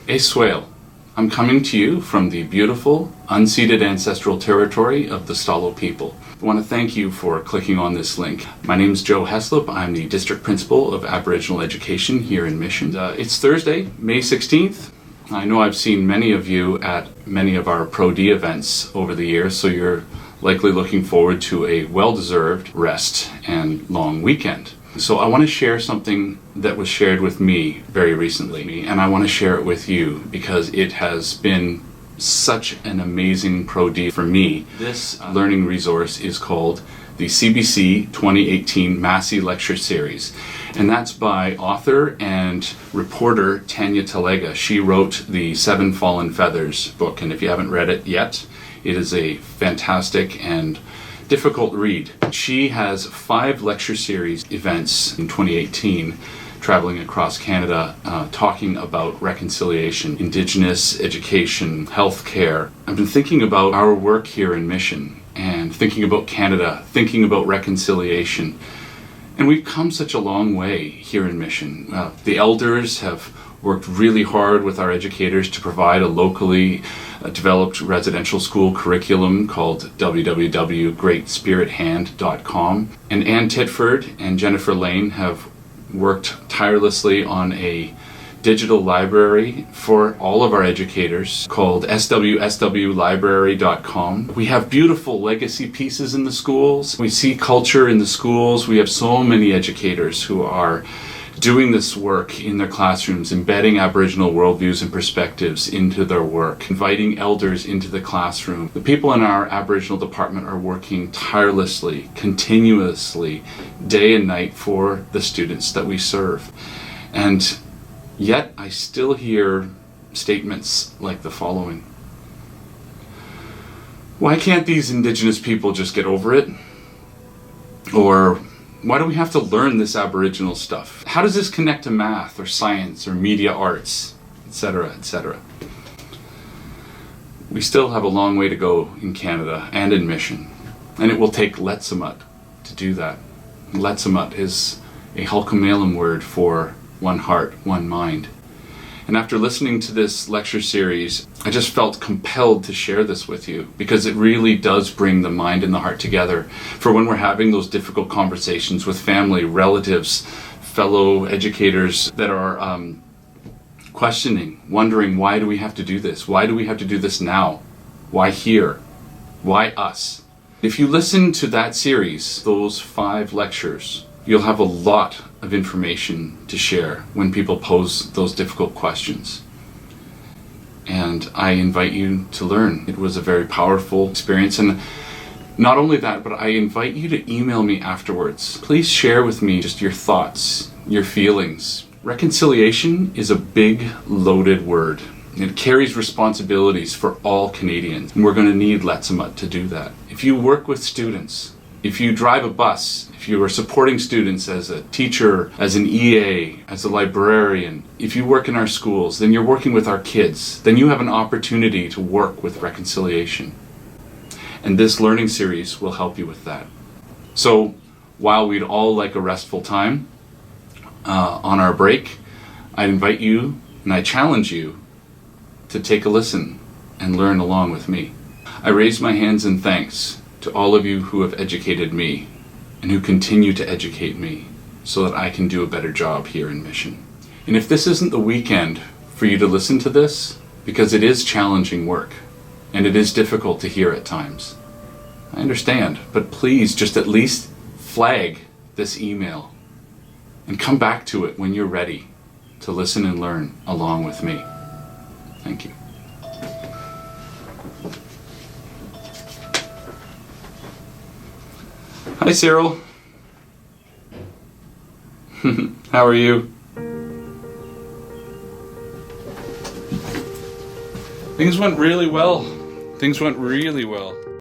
Eswale. I'm coming to you from the beautiful, unceded ancestral territory of the Stalo people. I want to thank you for clicking on this link. My name is Joe Heslop. I'm the District Principal of Aboriginal Education here in Mission. It's Thursday, May 16th. I know I've seen many of you at many of our Pro D events over the years, so you're likely looking forward to a well-deserved rest and long weekend. So I want to share something that was shared with me very recently, and I want to share it with you because it has been such an amazing Pro D for me. This learning resource is called the CBC 2018 Massey Lecture Series, and that's by author and reporter Tanya Talaga. She wrote the Seven Fallen Feathers book, and if you haven't read it yet, it is a fantastic and difficult read. She has 5 lecture series events in 2018 traveling across Canada talking about reconciliation, Indigenous education, healthcare. I've been thinking about our work here in Mission and thinking about Canada, thinking about reconciliation. And we've come such a long way here in Mission. The elders have worked really hard with our educators to provide a locally developed residential school curriculum called www.greatspirithand.com. And Ann Titford and Jennifer Lane have worked tirelessly on a digital library for all of our educators called swswlibrary.com. We have beautiful legacy pieces in the schools. We see culture in the schools. We have so many educators who are doing this work in their classrooms, embedding Aboriginal worldviews and perspectives into their work, inviting elders into the classroom. The people in our Aboriginal department are working tirelessly, continuously, day and night for the students that we serve. And yet I still hear statements like the following. Why can't these Indigenous people just get over it? Or why do we have to learn this Aboriginal stuff? How does this connect to math or science or media arts, etc., etc.? We still have a long way to go in Canada and in Mission, and it will take Letsamut to do that. Letsamut is a Halkomelem word for one heart, one mind. And after listening to this lecture series, I just felt compelled to share this with you because it really does bring the mind and the heart together for when we're having those difficult conversations with family, relatives, fellow educators that are questioning, wondering, why do we have to do this? Why do we have to do this now? Why here? Why us? If you listen to that series, those 5 lectures, you'll have a lot of information to share when people pose those difficult questions. And I invite you to learn. It was a very powerful experience. And not only that, but I invite you to email me afterwards. Please share with me just your thoughts, your feelings. Reconciliation is a big, loaded word. It carries responsibilities for all Canadians. And we're going to need Letsamut to do that. If you work with students, if you drive a bus, if you are supporting students as a teacher, as an EA, as a librarian, if you work in our schools, then you're working with our kids. Then you have an opportunity to work with reconciliation. And this learning series will help you with that. So while we'd all like a restful time on our break, I invite you and I challenge you to take a listen and learn along with me. I raise my hands in thanks to all of you who have educated me and who continue to educate me so that I can do a better job here in Mission. And if this isn't the weekend for you to listen to this, because it is challenging work and it is difficult to hear at times, I understand, but please just at least flag this email and come back to it when you're ready to listen and learn along with me. Thank you. Hi, Cyril. How are you? Things went really well. Things went really well.